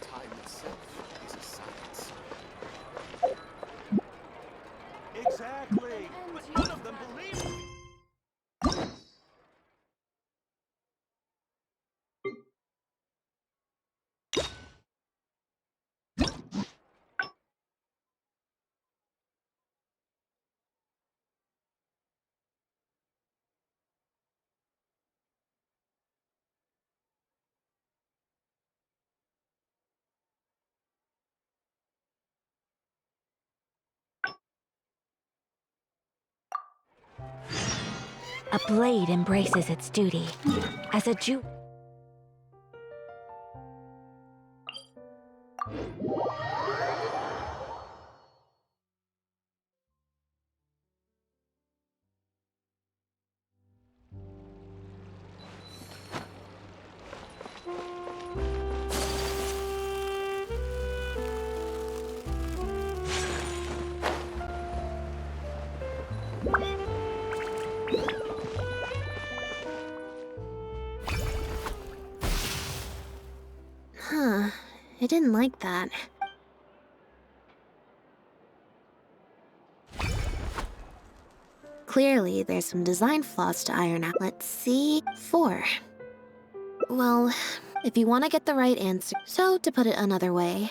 Time itself is a science. Exactly! But none of them believe me! A blade embraces its duty. As a Jew... I didn't like that. Clearly, there's some design flaws to iron out. Let's see. 4. Well, if you want to get the right answer... So, to put it another way...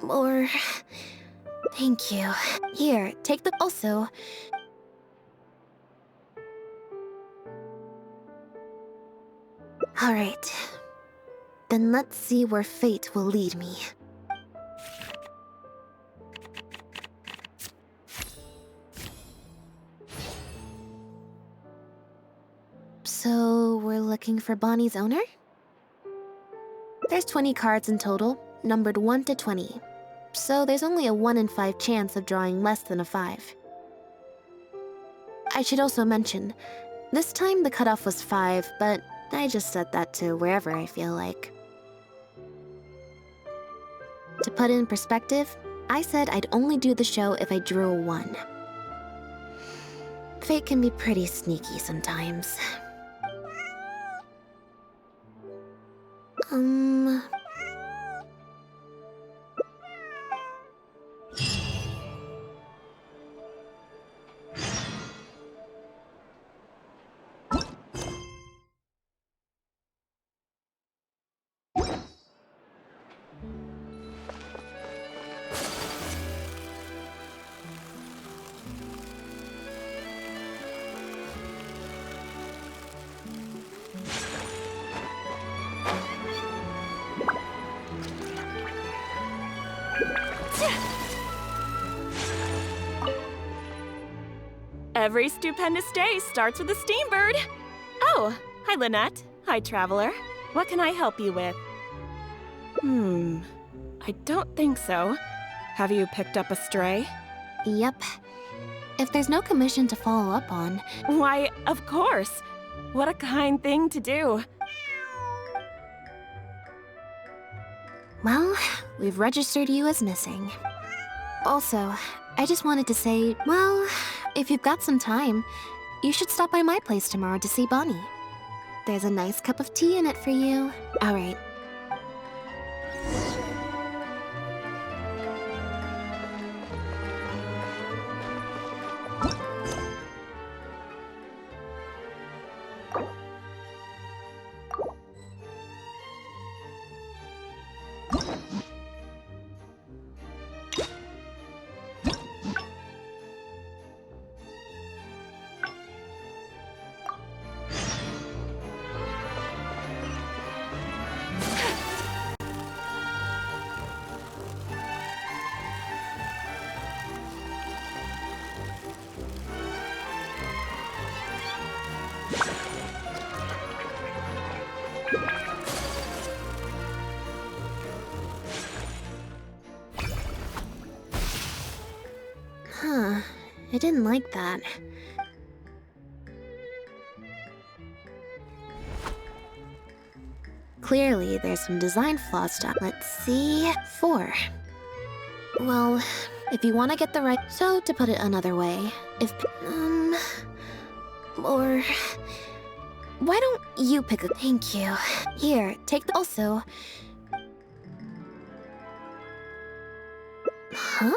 Or... Thank you. Here, take the... Also... Alright. Then let's see where fate will lead me. So, we're looking for Bonnie's owner? There's 20 cards in total, numbered 1 to 20. So there's only a 1 in 5 chance of drawing less than a 5. I should also mention, this time the cutoff was 5, but I just set that to wherever I feel like. To put it in perspective, I said I'd only do the show if I drew a 1. Fate can be pretty sneaky sometimes. Every stupendous day starts with a steam bird. Oh, hi Lynette. Hi Traveler. What can I help you with? I don't think so. Have you picked up a stray? Yep. If there's no commission to follow up on... Why, of course. What a kind thing to do. Well, we've registered you as missing. Also, I just wanted to say, well, if you've got some time, you should stop by my place tomorrow to see Bonnie. There's a nice cup of tea in it for you. All right. I didn't like that. Clearly, there's some design flaws to... Let's see... 4. Well, If you want to get the right... So, to put it another way, if... Or... Why don't you pick a... Thank you. Here, take the... Also... Huh?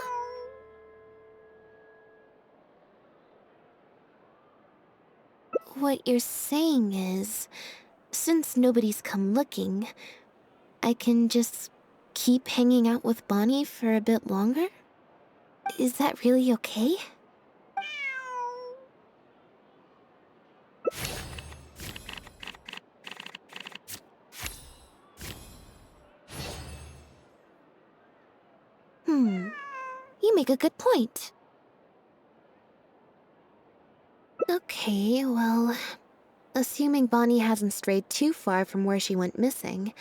What you're saying is... Since nobody's come looking, I can just keep hanging out with Bonnie for a bit longer? Is that really okay? You make a good point. Okay, well... Assuming Bonnie hasn't strayed too far from where she went missing,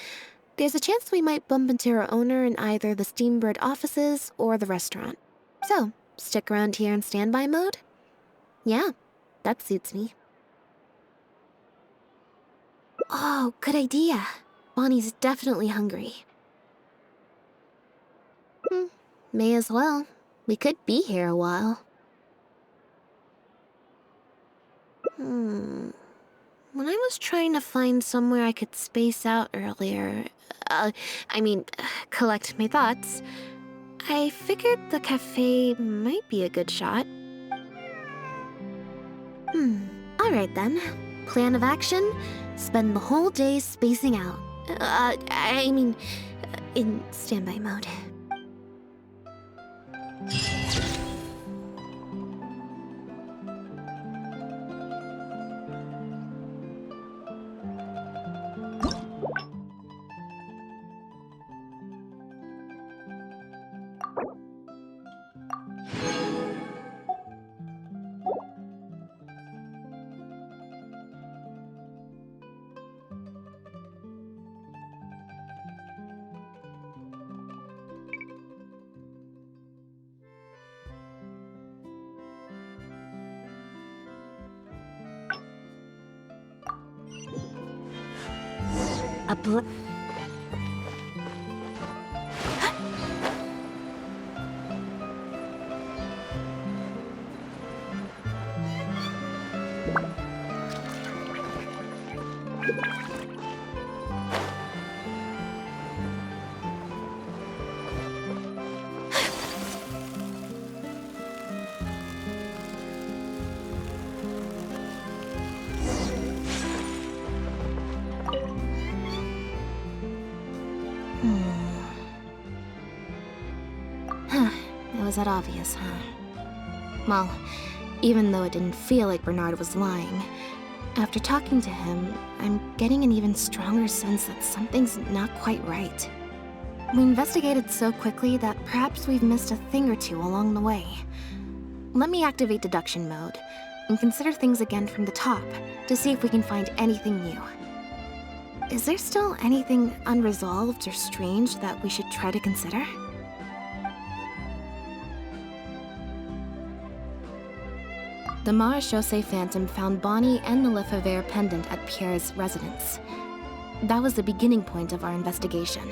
there's a chance we might bump into her owner in either the Steambird offices or the restaurant. So, stick around here in standby mode? Yeah, that suits me. Oh, good idea. Bonnie's definitely hungry. May as well. We could be here a while. When I was trying to find somewhere I could space out earlier, collect my thoughts, I figured the cafe might be a good shot. Alright then. Plan of action, spend the whole day spacing out. In standby mode. It was that obvious, huh? Well, even though it didn't feel like Bernard was lying, after talking to him, I'm getting an even stronger sense that something's not quite right. We investigated so quickly that perhaps we've missed a thing or two along the way. Let me activate deduction mode and consider things again from the top to see if we can find anything new. Is there still anything unresolved or strange that we should try to consider? The Marechaussee Phantom found Bonnie and the Lefebvre pendant at Pierre's residence. That was the beginning point of our investigation.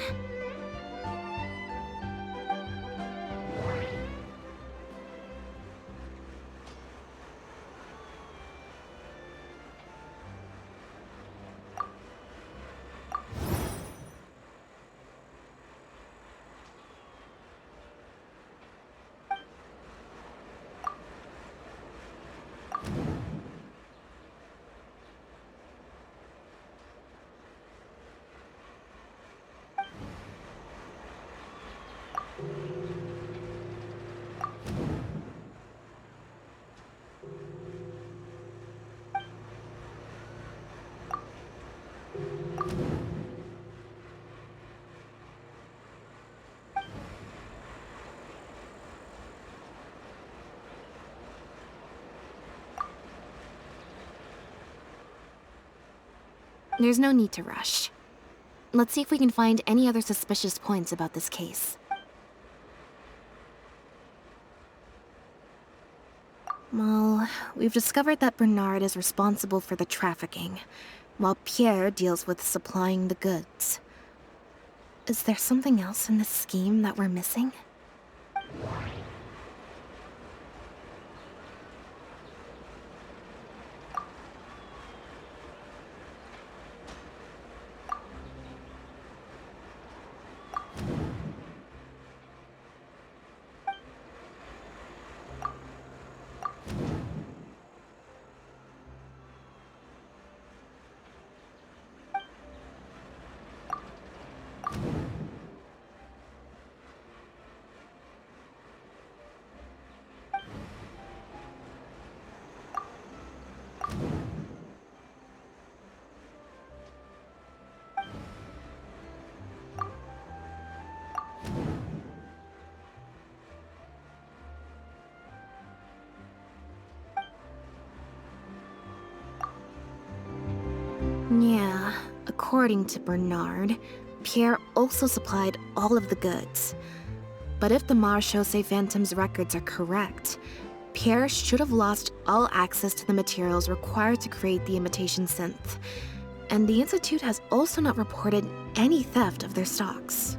There's no need to rush. Let's see if we can find any other suspicious points about this case. Well, we've discovered that Bernard is responsible for the trafficking, while Pierre deals with supplying the goods. Is there something else in this scheme that we're missing? According to Bernard, Pierre also supplied all of the goods. But if the Marechaussee Phantom's records are correct, Pierre should have lost all access to the materials required to create the imitation synth. And the Institute has also not reported any theft of their stocks.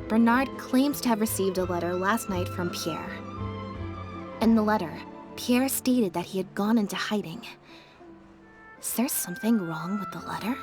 Bernard claims to have received a letter last night from Pierre. In the letter, Pierre stated that he had gone into hiding. Is there something wrong with the letter?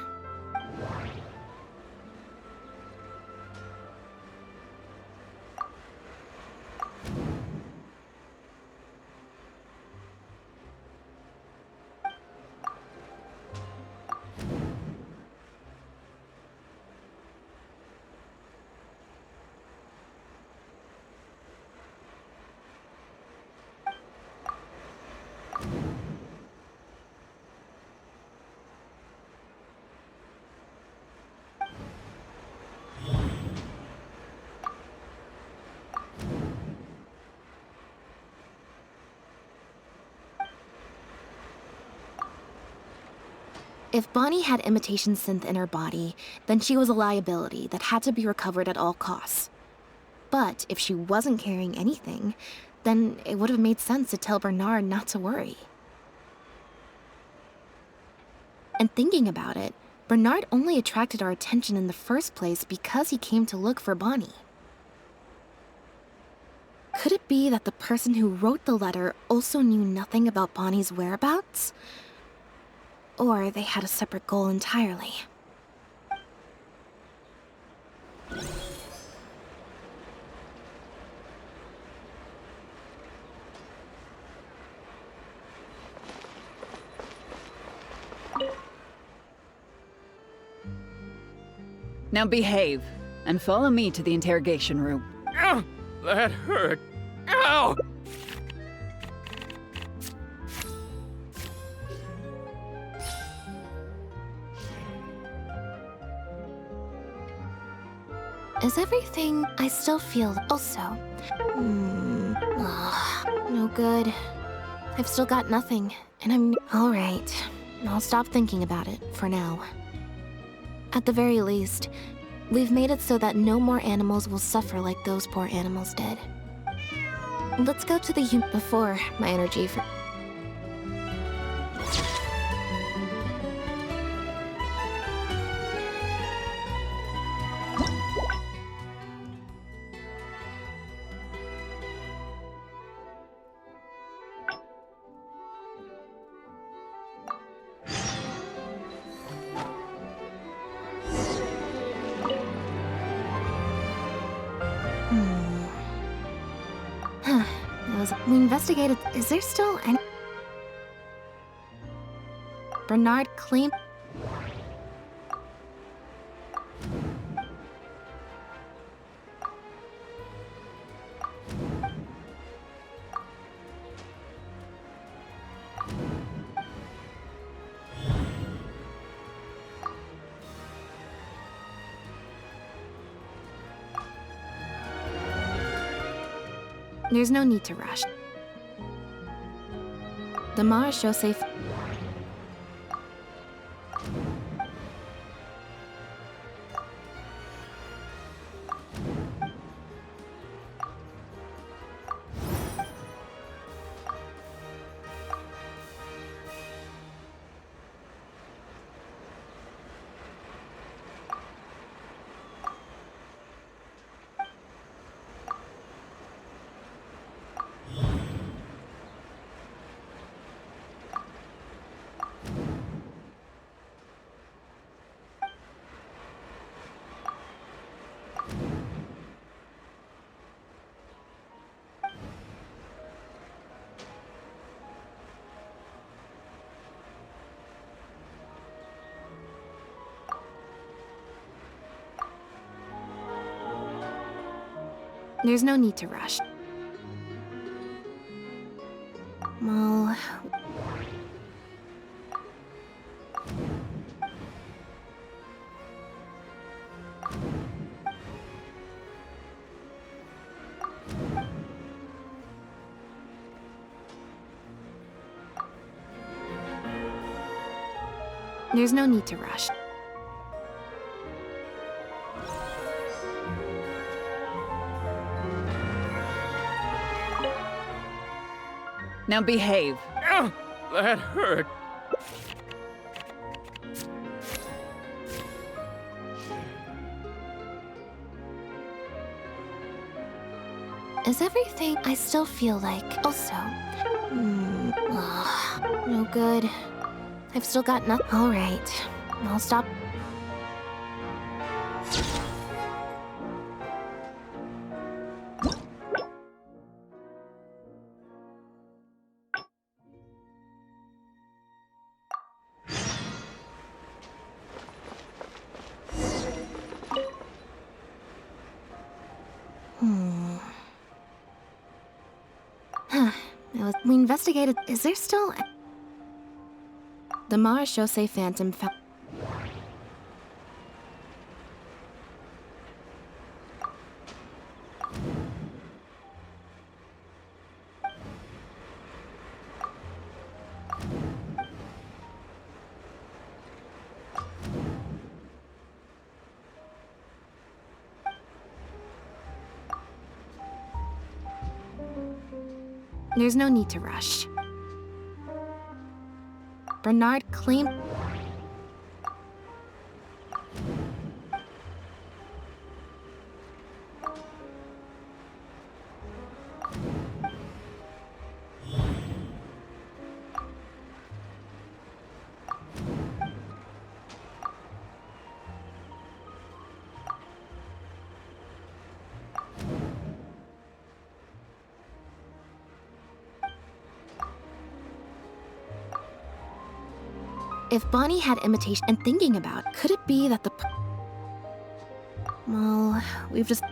If Bonnie had imitation synth in her body, then she was a liability that had to be recovered at all costs. But if she wasn't carrying anything, then it would have made sense to tell Bernard not to worry. And thinking about it, Bernard only attracted our attention in the first place because he came to look for Bonnie. Could it be that the person who wrote the letter also knew nothing about Bonnie's whereabouts? Or they had a separate goal entirely? Now behave, and follow me to the interrogation room. Ow! That hurt. Ow! Is everything I still feel also? No good. I've still got nothing, and I'm... Alright, I'll stop thinking about it, for now. At the very least, we've made it so that no more animals will suffer like those poor animals did. Let's go to the before my energy for... We investigated. Is there still any... Bernard claimed... There's no need to rush. The Marechaussee... There's no need to rush. Well... There's no need to rush. Now behave. Ow! That hurt. Is everything I still feel like... Also... no good. I've still got nothing. Alright. I'll stop. We investigated. Is there still... The Marechaussee Phantom found... There's no need to rush. Bernard claimed... If Bonnie had imitation and thinking about, could it be that the... Well, we've just...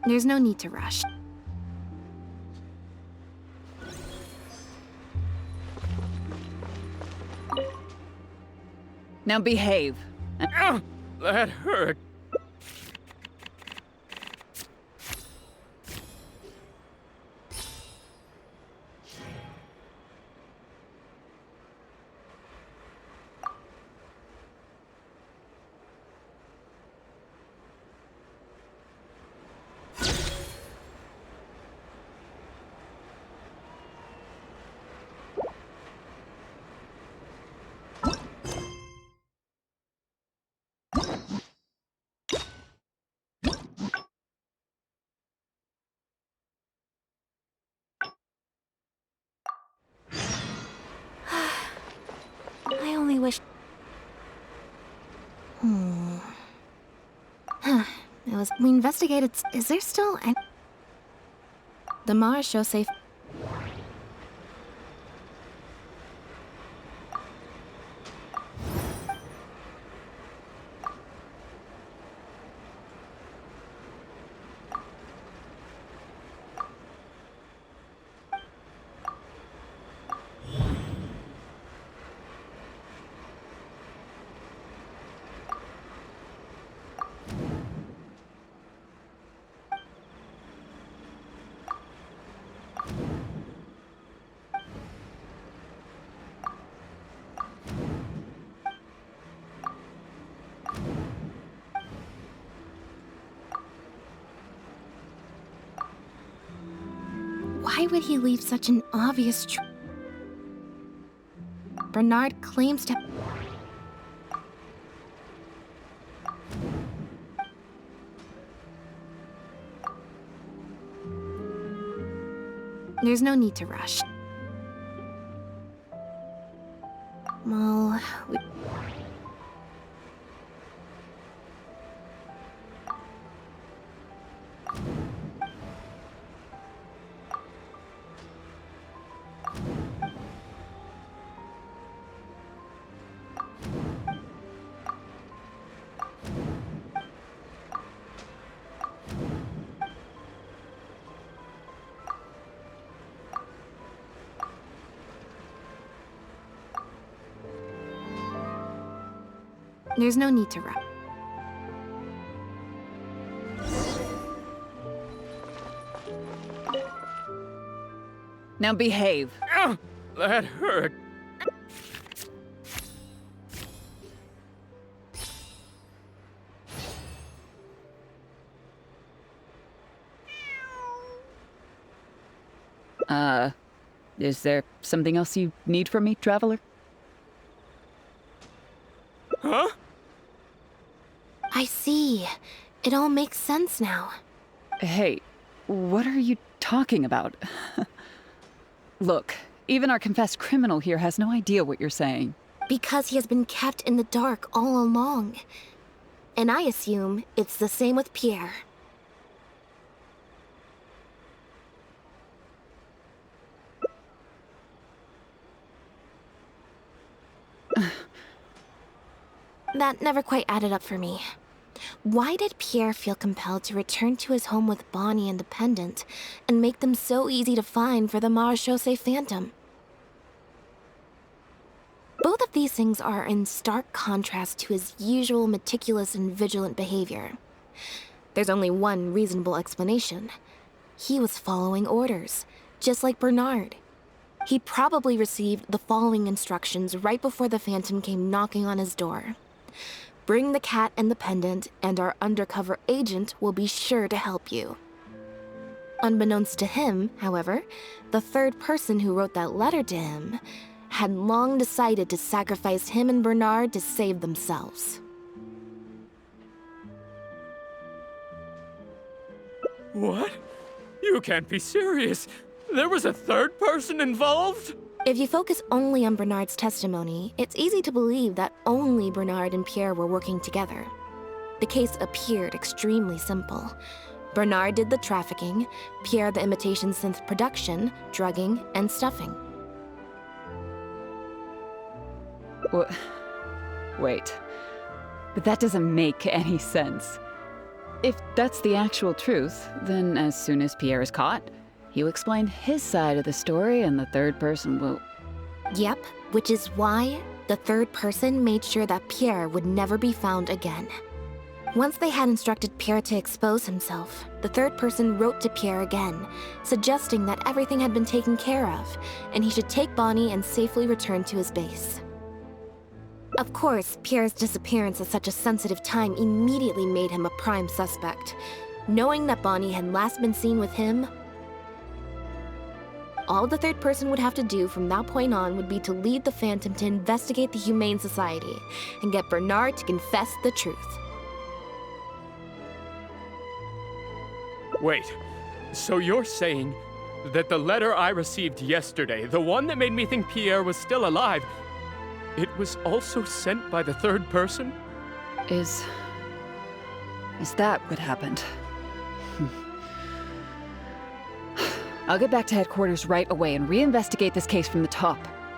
There's no need to rush. Now behave. Ow! That hurt. I only wish... We investigated... Is there still... The Marechaussee... Why would he leave such an obvious Bernard claims to... There's no need to rush. Well, we... There's no need to rush. Now behave. Ow! That hurt. Is there something else you need from me, traveler? Huh? I see. It all makes sense now. Hey, what are you talking about? Look, even our confessed criminal here has no idea what you're saying. Because he has been kept in the dark all along. And I assume it's the same with Pierre. That never quite added up for me. Why did Pierre feel compelled to return to his home with Bonnie and the pendant, and make them so easy to find for the Marechaussee Phantom? Both of these things are in stark contrast to his usual meticulous and vigilant behavior. There's only one reasonable explanation. He was following orders, just like Bernard. He probably received the following instructions right before the Phantom came knocking on his door. Bring the cat and the pendant, and our undercover agent will be sure to help you. Unbeknownst to him, however, the third person who wrote that letter to him had long decided to sacrifice him and Bernard to save themselves. What? You can't be serious. There was a third person involved? If you focus only on Bernard's testimony, it's easy to believe that only Bernard and Pierre were working together. The case appeared extremely simple. Bernard did the trafficking, Pierre the imitation synth production, drugging, and stuffing. Wait. But that doesn't make any sense. If that's the actual truth, then as soon as Pierre is caught, he'll explain his side of the story and the third person will... Yep, which is why the third person made sure that Pierre would never be found again. Once they had instructed Pierre to expose himself, the third person wrote to Pierre again, suggesting that everything had been taken care of, and he should take Bonnie and safely return to his base. Of course, Pierre's disappearance at such a sensitive time immediately made him a prime suspect. Knowing that Bonnie had last been seen with him, all the third person would have to do from that point on would be to lead the Phantom to investigate the Humane Society and get Bernard to confess the truth. Wait, so you're saying that the letter I received yesterday, the one that made me think Pierre was still alive, it was also sent by the third person? Is that what happened? I'll get back to headquarters right away and reinvestigate this case from the top.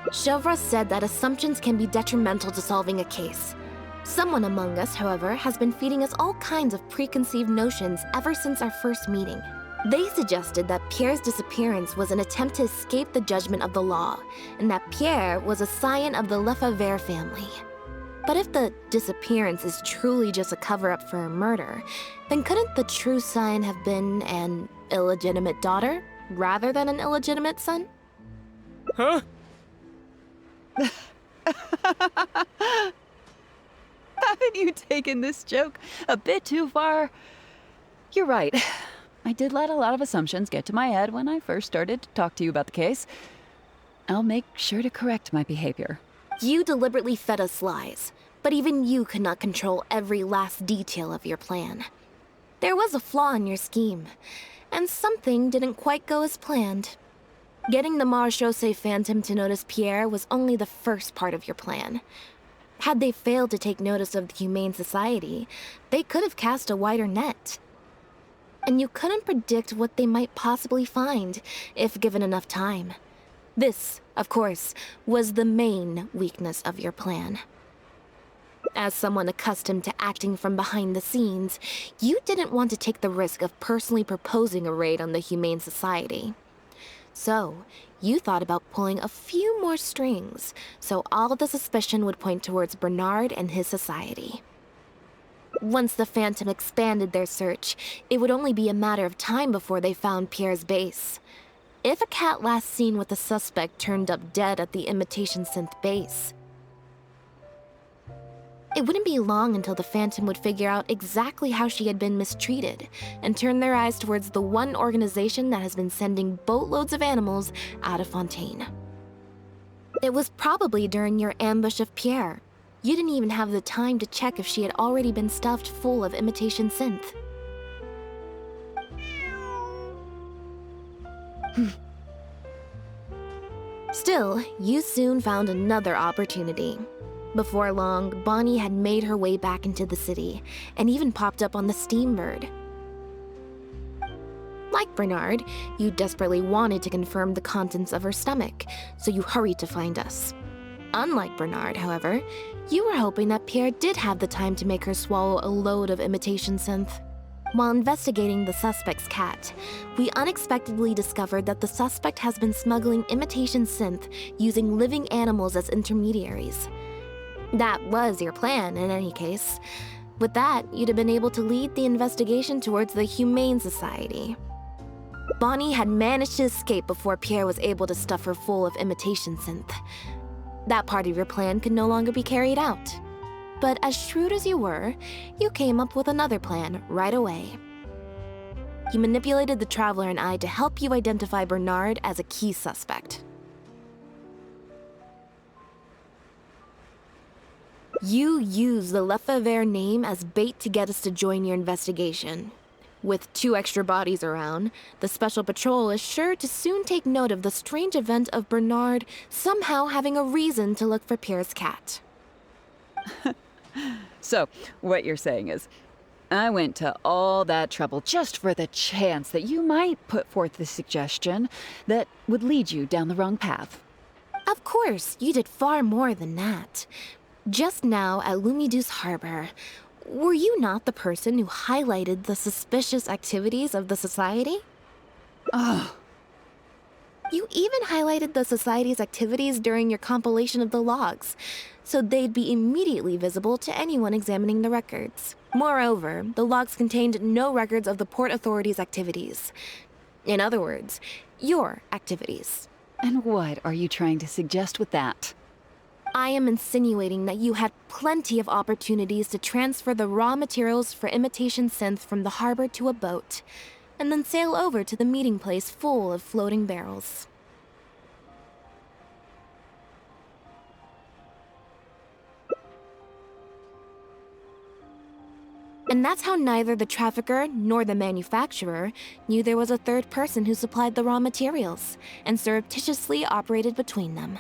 Chevra said that assumptions can be detrimental to solving a case. Someone among us, however, has been feeding us all kinds of preconceived notions ever since our first meeting. They suggested that Pierre's disappearance was an attempt to escape the judgment of the law, and that Pierre was a scion of the Lefebvre family. But if the disappearance is truly just a cover-up for a murder, then couldn't the true scion have been an illegitimate daughter, rather than an illegitimate son? Huh? Haven't you taken this joke a bit too far? You're right. I did let a lot of assumptions get to my head when I first started to talk to you about the case. I'll make sure to correct my behavior. You deliberately fed us lies, but even you could not control every last detail of your plan. There was a flaw in your scheme, and something didn't quite go as planned. Getting the Marechaussee Phantom to notice Pierre was only the first part of your plan. Had they failed to take notice of the Humane Society, they could have cast a wider net. And you couldn't predict what they might possibly find, if given enough time. This, of course, was the main weakness of your plan. As someone accustomed to acting from behind the scenes, you didn't want to take the risk of personally proposing a raid on the Humane Society. So, you thought about pulling a few more strings, so all the suspicion would point towards Bernard and his society. Once the Phantom expanded their search, it would only be a matter of time before they found Pierre's base. If a cat last seen with the suspect turned up dead at the imitation synth base, it wouldn't be long until the Phantom would figure out exactly how she had been mistreated and turn their eyes towards the one organization that has been sending boatloads of animals out of Fontaine. It was probably during your ambush of Pierre. You didn't even have the time to check if she had already been stuffed full of imitation synth. Still, you soon found another opportunity. Before long, Bonnie had made her way back into the city, and even popped up on the Steambird. Like Bernard, you desperately wanted to confirm the contents of her stomach, so you hurried to find us. Unlike Bernard, however, you were hoping that Pierre did have the time to make her swallow a load of imitation synth. While investigating the suspect's cat, we unexpectedly discovered that the suspect has been smuggling imitation synth using living animals as intermediaries. That was your plan, in any case. With that, you'd have been able to lead the investigation towards the Humane Society. Bonnie had managed to escape before Pierre was able to stuff her full of imitation synth. That part of your plan could no longer be carried out. But as shrewd as you were, you came up with another plan right away. You manipulated the Traveler and I to help you identify Bernard as a key suspect. You used the Lefebvre name as bait to get us to join your investigation. With 2 extra bodies around, the Special Patrol is sure to soon take note of the strange event of Bernard somehow having a reason to look for Pierre's cat. So, what you're saying is, I went to all that trouble just for the chance that you might put forth the suggestion that would lead you down the wrong path. Of course, you did far more than that. Just now at Lumidus Harbor, were you not the person who highlighted the suspicious activities of the Society? Oh. You even highlighted the Society's activities during your compilation of the logs, so they'd be immediately visible to anyone examining the records. Moreover, the logs contained no records of the Port Authority's activities. In other words, your activities. And what are you trying to suggest with that? I am insinuating that you had plenty of opportunities to transfer the raw materials for imitation synth from the harbor to a boat, and then sail over to the meeting place full of floating barrels. And that's how neither the trafficker nor the manufacturer knew there was a third person who supplied the raw materials, and surreptitiously operated between them.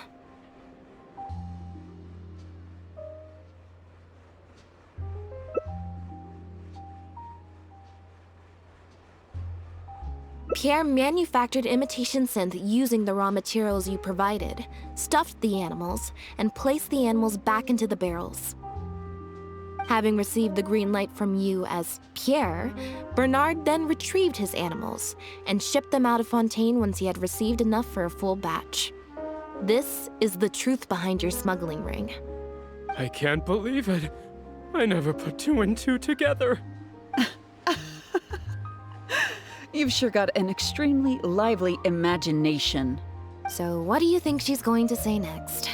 Pierre manufactured imitation synth using the raw materials you provided, stuffed the animals, and placed the animals back into the barrels. Having received the green light from you as Pierre, Bernard then retrieved his animals and shipped them out of Fontaine once he had received enough for a full batch. This is the truth behind your smuggling ring. I can't believe it. I never put 2 and 2 together. You've sure got an extremely lively imagination. So what do you think she's going to say next?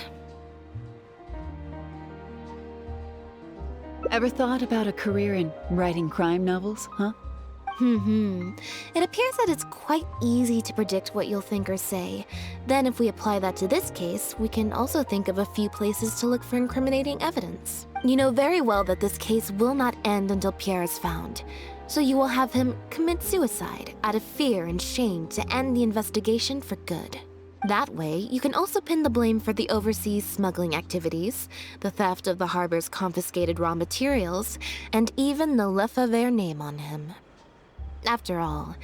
Ever thought about a career in writing crime novels, huh? It appears that it's quite easy to predict what you'll think or say. Then if we apply that to this case, we can also think of a few places to look for incriminating evidence. You know very well that this case will not end until Pierre is found. So you will have him commit suicide out of fear and shame to end the investigation for good. That way, you can also pin the blame for the overseas smuggling activities, the theft of the harbor's confiscated raw materials, and even the Lefebvre name on him. After all,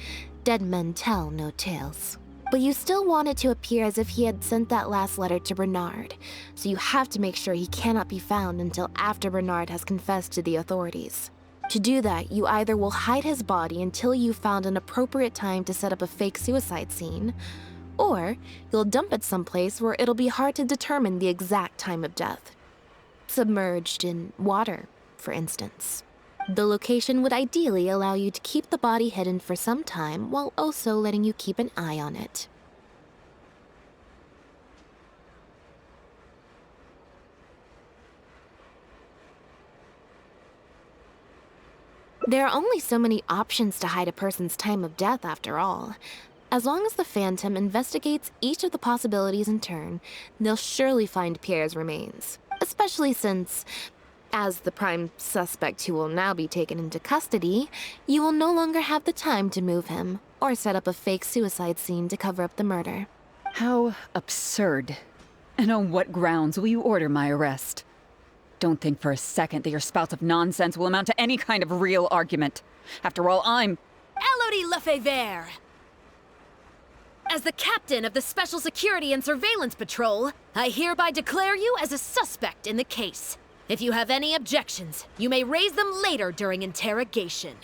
dead men tell no tales. But you still want it to appear as if he had sent that last letter to Bernard, so you have to make sure he cannot be found until after Bernard has confessed to the authorities. To do that, you either will hide his body until you've found an appropriate time to set up a fake suicide scene, Or you'll dump it someplace where it'll be hard to determine the exact time of death. Submerged in water, for instance. The location would ideally allow you to keep the body hidden for some time while also letting you keep an eye on it. There are only so many options to hide a person's time of death, after all. As long as the Phantom investigates each of the possibilities in turn, they'll surely find Pierre's remains. Especially since, as the prime suspect who will now be taken into custody, you will no longer have the time to move him, or set up a fake suicide scene to cover up the murder. How absurd. And on what grounds will you order my arrest? Don't think for a second that your spouts of nonsense will amount to any kind of real argument. After all, I'm... Elodie Lefebvre! As the captain of the Special Security and Surveillance Patrol, I hereby declare you as a suspect in the case. If you have any objections, you may raise them later during interrogation.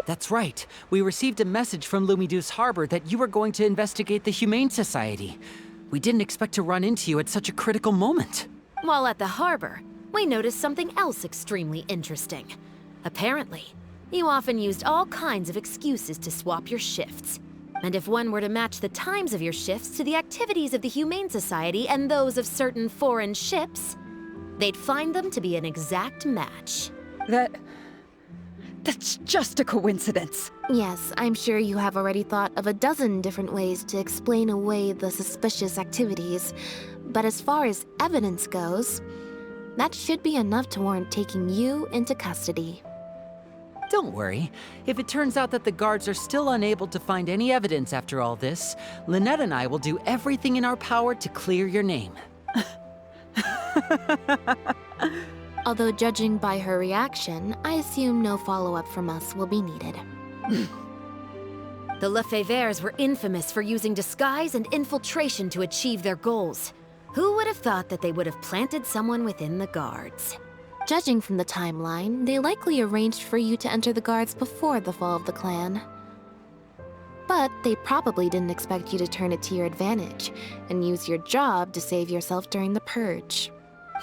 That's right. We received a message from Lumiduce Harbor that you were going to investigate the Humane Society. We didn't expect to run into you at such a critical moment. While at the harbor, we noticed something else extremely interesting. Apparently, you often used all kinds of excuses to swap your shifts. And if one were to match the times of your shifts to the activities of the Humane Society and those of certain foreign ships, they'd find them to be an exact match. That's just a coincidence. Yes, I'm sure you have already thought of a dozen different ways to explain away the suspicious activities. But as far as evidence goes, that should be enough to warrant taking you into custody. Don't worry. If it turns out that the guards are still unable to find any evidence after all this, Lynette and I will do everything in our power to clear your name. Although judging by her reaction, I assume no follow-up from us will be needed. The Lefebvres were infamous for using disguise and infiltration to achieve their goals. Who would have thought that they would have planted someone within the guards? Judging from the timeline, they likely arranged for you to enter the guards before the fall of the clan. But they probably didn't expect you to turn it to your advantage and use your job to save yourself during the purge.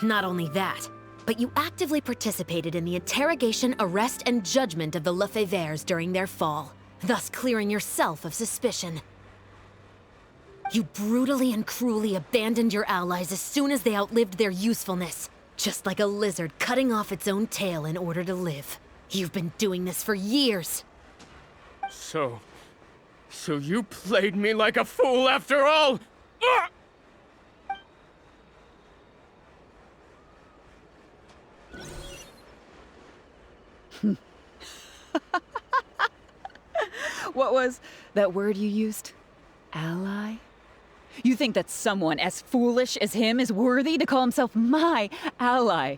Not only that, but you actively participated in the interrogation, arrest, and judgment of the Lefebvres during their fall, thus clearing yourself of suspicion. You brutally and cruelly abandoned your allies as soon as they outlived their usefulness, just like a lizard cutting off its own tail in order to live. You've been doing this for years. So you played me like a fool after all? Ah! What was that word you used? Ally? You think that someone as foolish as him is worthy to call himself my ally?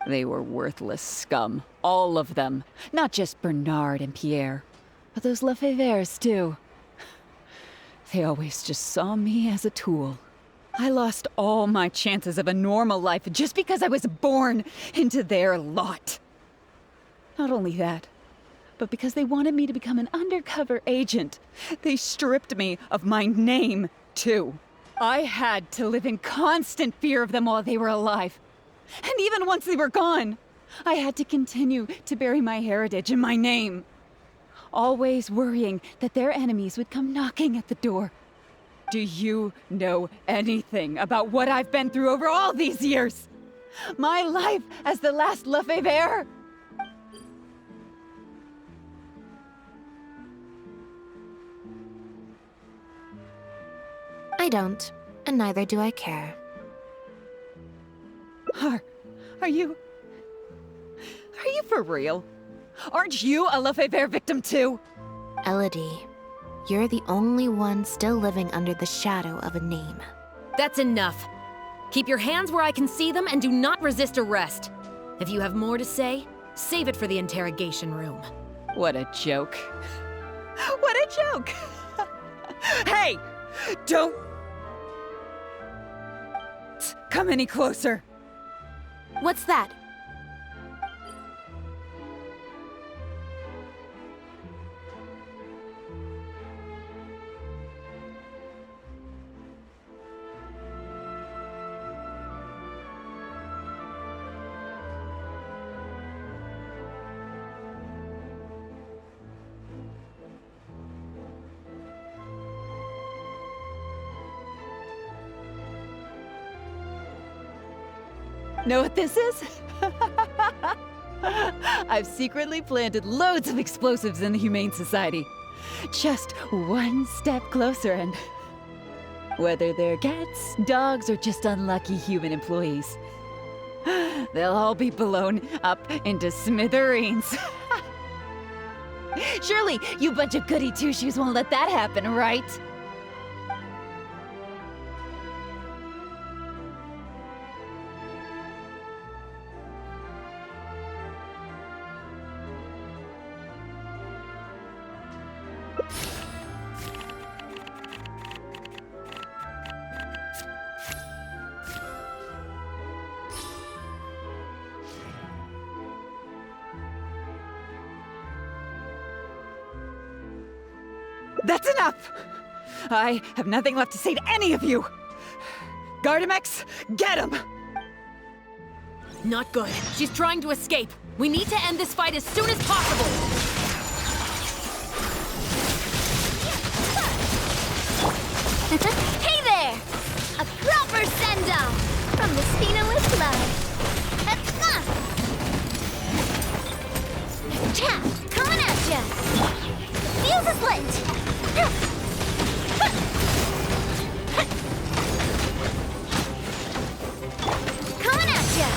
They were worthless scum, all of them. Not just Bernard and Pierre, but those Lefebvres too. They always just saw me as a tool. I lost all my chances of a normal life just because I was born into their lot. Not only that, but because they wanted me to become an undercover agent, they stripped me of my name, too. I had to live in constant fear of them while they were alive. And even once they were gone, I had to continue to bury my heritage and my name. Always worrying that their enemies would come knocking at the door. Do you know anything about what I've been through over all these years? My life as the last Lefebvre? I don't, and neither do I care. Are you for real? Aren't you a Lefebvre victim too? Elodie, you're the only one still living under the shadow of a name. That's enough. Keep your hands where I can see them and do not resist arrest. If you have more to say, save it for the interrogation room. What a joke. What a joke! Hey! Don't come any closer. What's that? Know what this is? I've secretly planted loads of explosives in the Humane Society. Just one step closer and... whether they're cats, dogs, or just unlucky human employees, they'll all be blown up into smithereens. Surely, you bunch of goody two-shoes won't let that happen, right? That's enough! I have nothing left to say to any of you! Gardamex, get him! Not good. She's trying to escape. We need to end this fight as soon as possible. Hey there! A proper send-off from the Spinalist Love. Coming at ya! Fuse is lit! Coming at ya!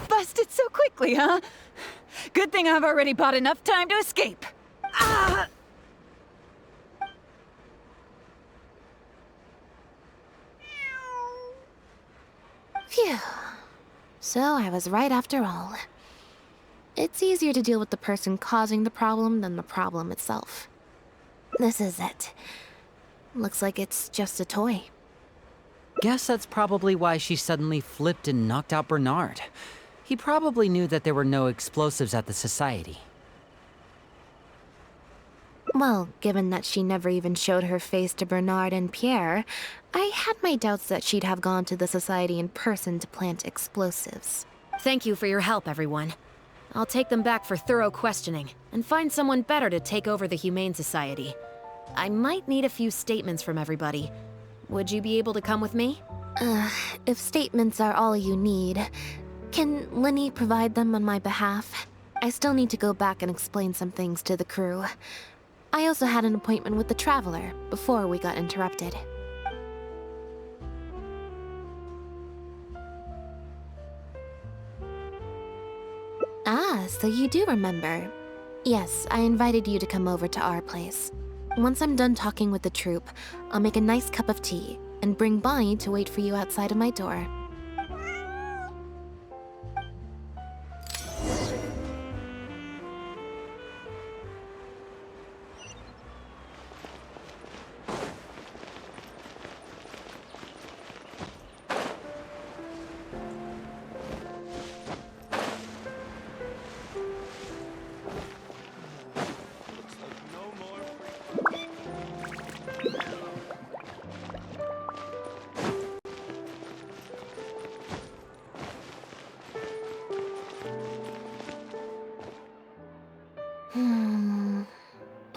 Busted so quickly, huh? Good thing I've already bought enough time to escape. Ah! Phew. So I was right after all. It's easier to deal with the person causing the problem than the problem itself. This is it. Looks like it's just a toy. Guess that's probably why she suddenly flipped and knocked out Bernard. He probably knew that there were no explosives at the society. Well, given that she never even showed her face to Bernard and Pierre, I had my doubts that she'd have gone to the society in person to plant explosives. Thank you for your help, everyone. I'll take them back for thorough questioning and find someone better to take over the Humane Society. I might need a few statements from everybody. Would you be able to come with me? If statements are all you need, can Lynette provide them on my behalf? I still need to go back and explain some things to the crew. I also had an appointment with the Traveler before we got interrupted. Ah, so you do remember. Yes, I invited you to come over to our place. Once I'm done talking with the troupe, I'll make a nice cup of tea and bring Bonnie to wait for you outside of my door.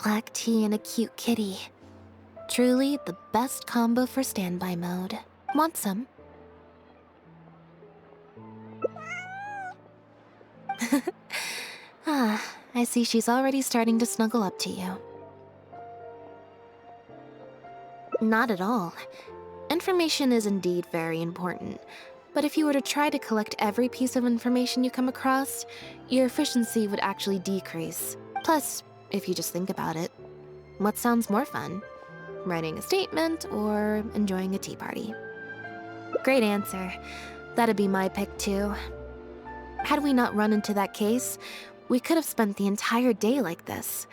Black tea and a cute kitty. Truly the best combo for standby mode. Want some? I see she's already starting to snuggle up to you. Not at all. Information is indeed very important. But if you were to try to collect every piece of information you come across, your efficiency would actually decrease. Plus, if you just think about it, what sounds more fun? Writing a statement or enjoying a tea party? Great answer. That'd be my pick too. Had we not run into that case, we could have spent the entire day like this.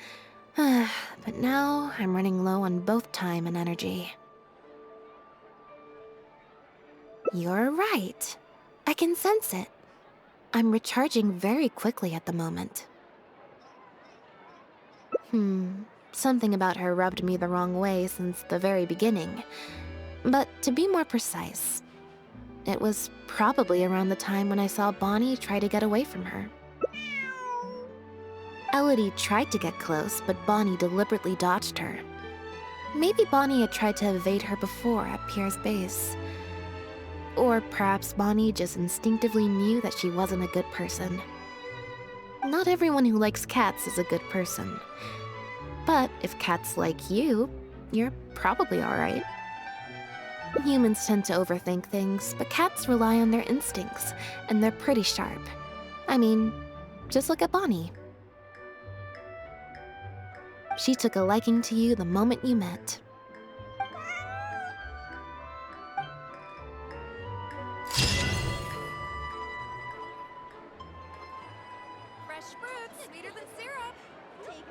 But now I'm running low on both time and energy. You're right. I can sense it. I'm recharging very quickly at the moment. Something about her rubbed me the wrong way since the very beginning. But to be more precise, it was probably around the time when I saw Bonnie try to get away from her. Elodie tried to get close, but Bonnie deliberately dodged her. Maybe Bonnie had tried to evade her before at Pierre's base. Or perhaps Bonnie just instinctively knew that she wasn't a good person. Not everyone who likes cats is a good person. But if cats like you, you're probably alright. Humans tend to overthink things, but cats rely on their instincts, and they're pretty sharp. I mean, just look at Bonnie. She took a liking to you the moment you met. Fresh fruit, sweeter than syrup. Take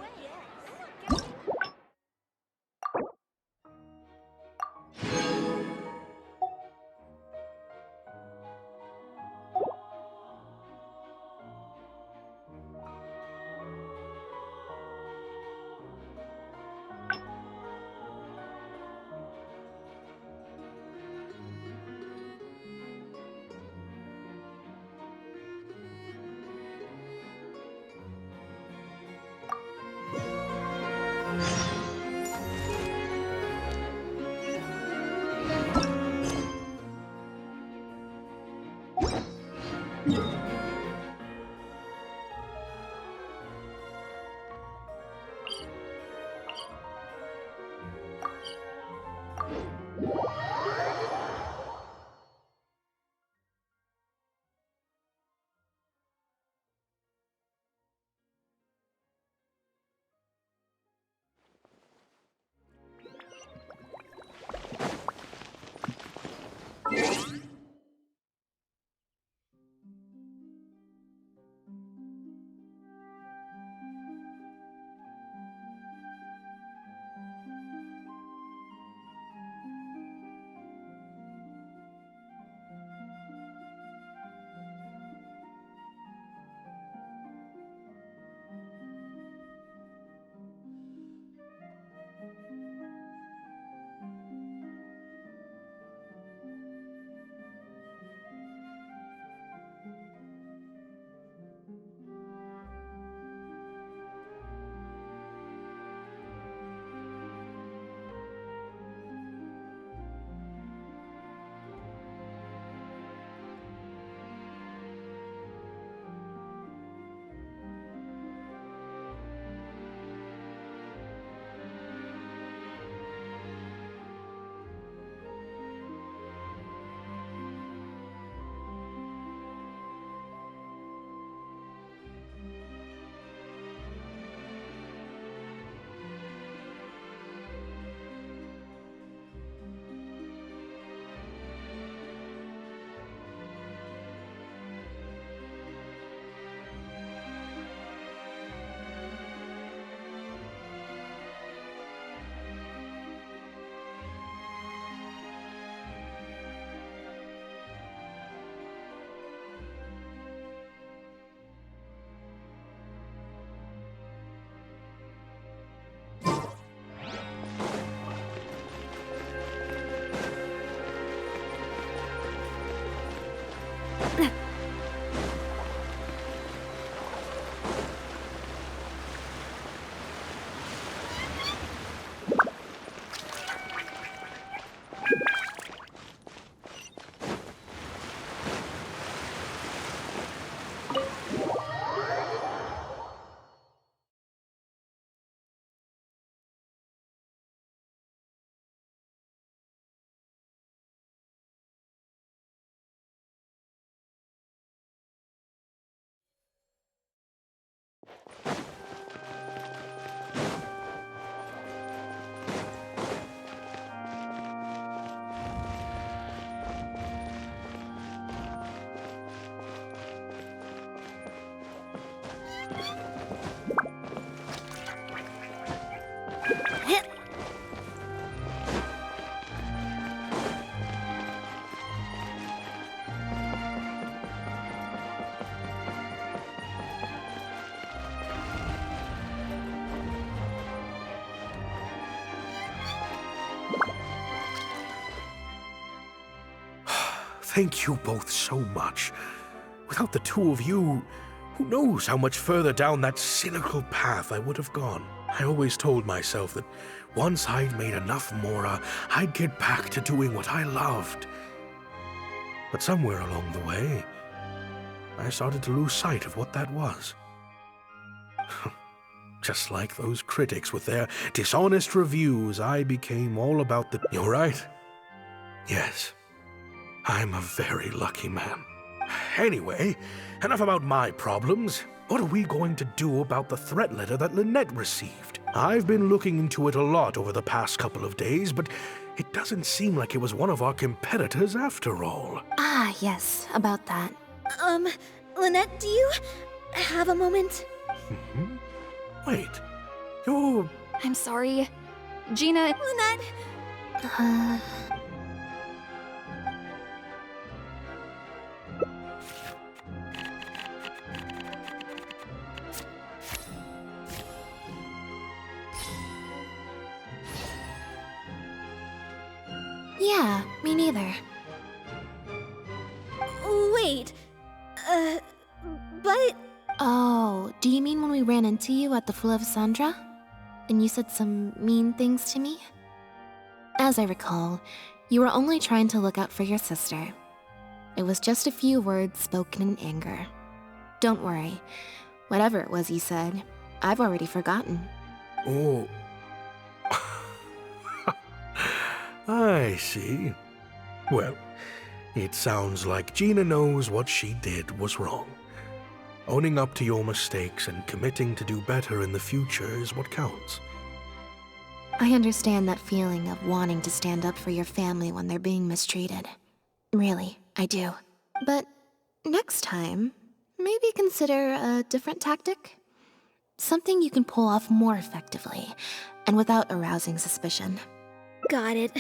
Thank you both so much. Without the two of you, who knows how much further down that cynical path I would have gone. I always told myself that once I'd made enough mora, I'd get back to doing what I loved. But somewhere along the way, I started to lose sight of what that was. Just like those critics with their dishonest reviews, I became all about the... You're right. Yes, I'm a very lucky man. Anyway, enough about my problems. What are we going to do about the threat letter that Lynette received? I've been looking into it a lot over the past couple of days, but it doesn't seem like it was one of our competitors after all. Ah, yes, about that. Lynette, do you have a moment? Hmm? Wait, you're... I'm sorry. Gina... Lynette! Yeah, me neither. Wait. But... Oh, do you mean when we ran into you at the Fleuve Sandra? And you said some mean things to me? As I recall, you were only trying to look out for your sister. It was just a few words spoken in anger. Don't worry. Whatever it was you said, I've already forgotten. Oh... I see. Well, it sounds like Gina knows what she did was wrong. Owning up to your mistakes and committing to do better in the future is what counts. I understand that feeling of wanting to stand up for your family when they're being mistreated. Really, I do. But next time, maybe consider a different tactic? Something you can pull off more effectively, and without arousing suspicion. Got it.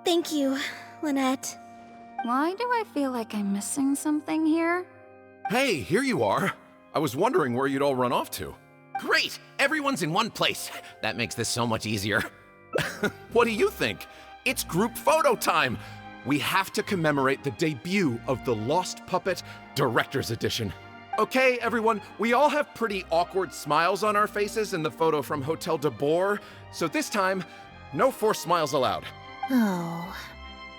Thank you, Lynette. Why do I feel like I'm missing something here? Hey, here you are. I was wondering where you'd all run off to. Great! Everyone's in one place. That makes this so much easier. What do you think? It's group photo time. We have to commemorate the debut of the Lost Puppet Director's Edition. Okay, everyone, we all have pretty awkward smiles on our faces in the photo from Hotel de Boer, so this time, no forced smiles allowed. Oh,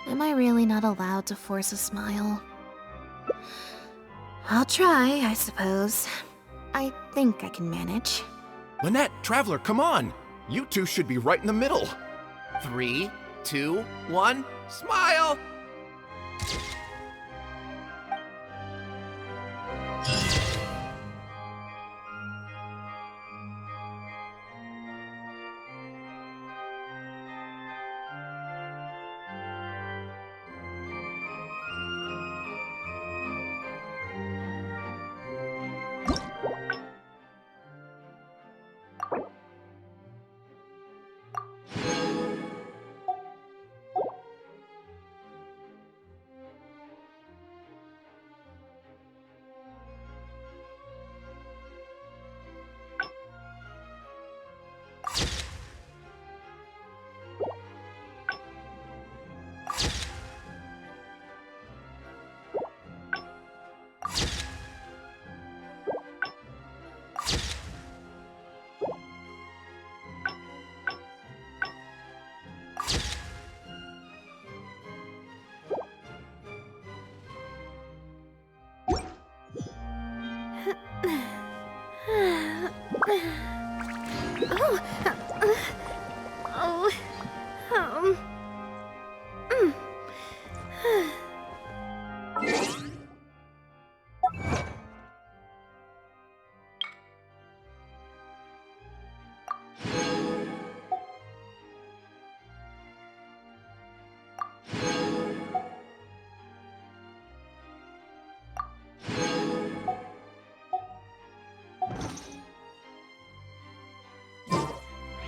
am I really not allowed to force a smile? I'll try, I suppose. I think I can manage. Lynette, Traveler, come on. You two should be right in the middle. 3, 2, 1, smile!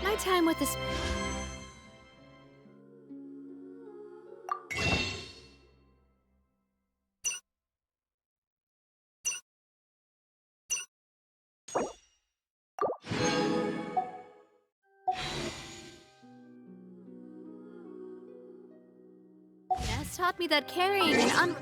My time with this... Yes, taught me that carrying an